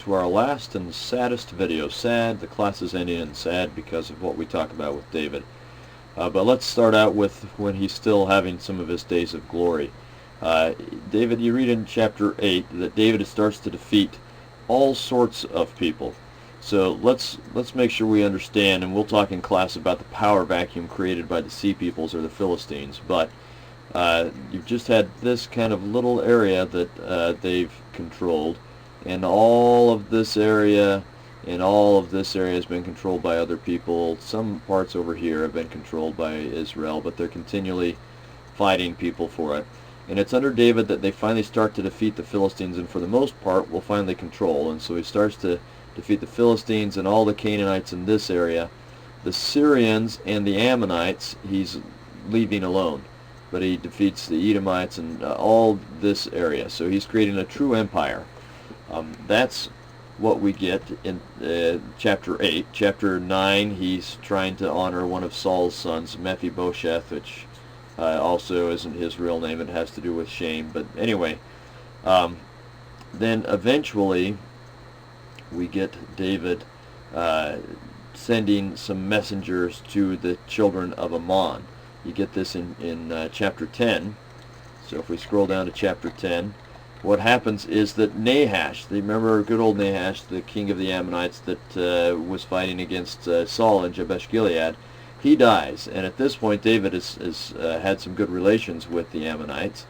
to our last and saddest video. Sad, the class is ending in sad because of what we talk about with David. But let's start out with when he's still having some of his days of glory. David, you read in chapter 8 that David starts to defeat all sorts of people. So let's make sure we understand, and we'll talk in class about the power vacuum created by the Sea Peoples or the Philistines, but you've just had this kind of little area that they've controlled, and all of this area has been controlled by other people. Some parts over here have been controlled by Israel, but they're continually fighting people for it. And it's under David that they finally start to defeat the Philistines, and for the most part will finally control. And so he starts to defeat the Philistines and all the Canaanites in this area. The Syrians and the Ammonites he's leaving alone, but he defeats the Edomites and all this area. So he's creating a true empire. That's what we get in chapter 8. Chapter 9, he's trying to honor one of Saul's sons, Mephibosheth, which also isn't his real name. It has to do with shame. But anyway, then eventually we get David sending some messengers to the children of Ammon. You get this in chapter 10. So if we scroll down to chapter 10, what happens is that Nahash, remember good old Nahash, the king of the Ammonites that was fighting against Saul in Jabesh-Gilead, he dies. And at this point David has had some good relations with the Ammonites.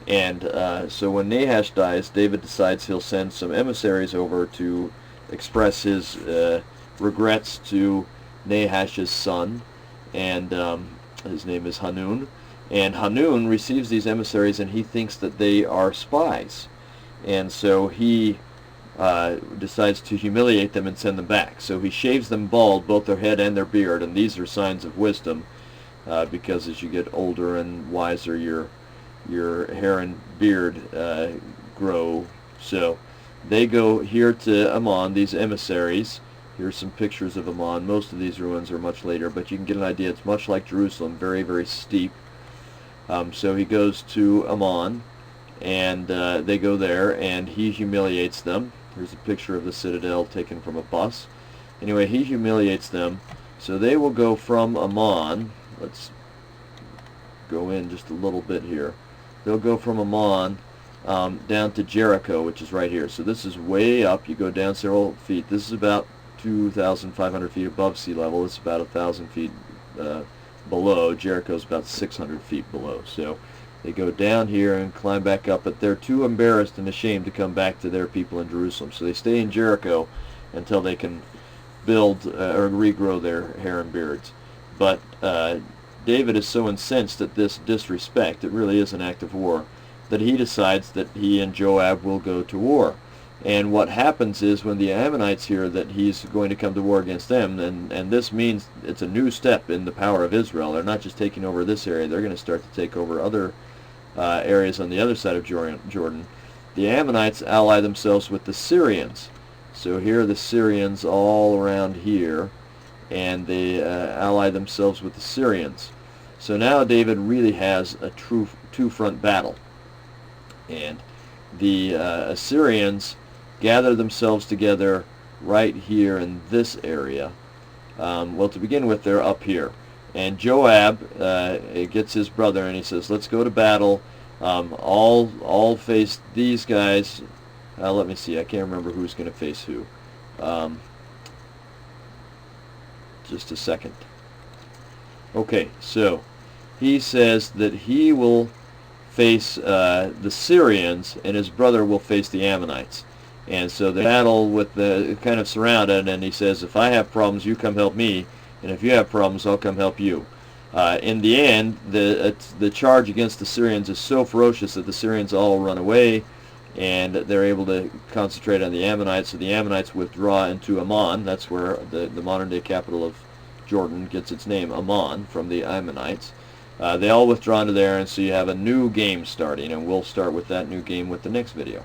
And so when Nahash dies, David decides he'll send some emissaries over to express his regrets to Nahash's son, and his name is Hanun. And Hanun receives these emissaries, and he thinks that they are spies. And so he decides to humiliate them and send them back. So he shaves them bald, both their head and their beard, and these are signs of wisdom, because as you get older and wiser, your hair and beard grow. So they go here to Ammon, these emissaries. Here's some pictures of Ammon. Most of these ruins are much later, but you can get an idea. It's much like Jerusalem, very, very steep. So he goes to Ammon, and they go there, and he humiliates them. Here's a picture of the citadel taken from a bus. Anyway, he humiliates them. So they will go from Ammon. Let's go in just a little bit here. They'll go from Ammon down to Jericho, which is right here. So this is way up. You go down several feet. This is about 2,500 feet above sea level. It's about 1,000 feet below. Jericho's about 600 feet below. So they go down here and climb back up, but they're too embarrassed and ashamed to come back to their people in Jerusalem. So they stay in Jericho until they can build or regrow their hair and beards. But David is so incensed at this disrespect, it really is an act of war, that he decides that he and Joab will go to war. And what happens is when the Ammonites hear that he's going to come to war against them, and this means it's a new step in the power of Israel. They're not just taking over this area, they're going to start to take over other areas on the other side of Jordan. The Ammonites ally themselves with the Syrians. So here are the Syrians all around here, and they ally themselves with the Syrians. So now David really has a true two-front battle. And the Assyrians gather themselves together right here in this area. Well, to begin with, they're up here. And Joab gets his brother, and he says, let's go to battle. I'll face these guys. Let me see. I can't remember who's going to face who. Just a second. Okay, so he says that he will face the Syrians, and his brother will face the Ammonites. And so the battle with the kind of surrounded, and he says, if I have problems, you come help me, and if you have problems, I'll come help you. In the end, the charge against the Syrians is so ferocious that the Syrians all run away, and they're able to concentrate on the Ammonites. So the Ammonites withdraw into Ammon. That's where the modern-day capital of Jordan gets its name, Ammon, from the Ammonites. They all withdraw into there, and so you have a new game starting, and we'll start with that new game with the next video.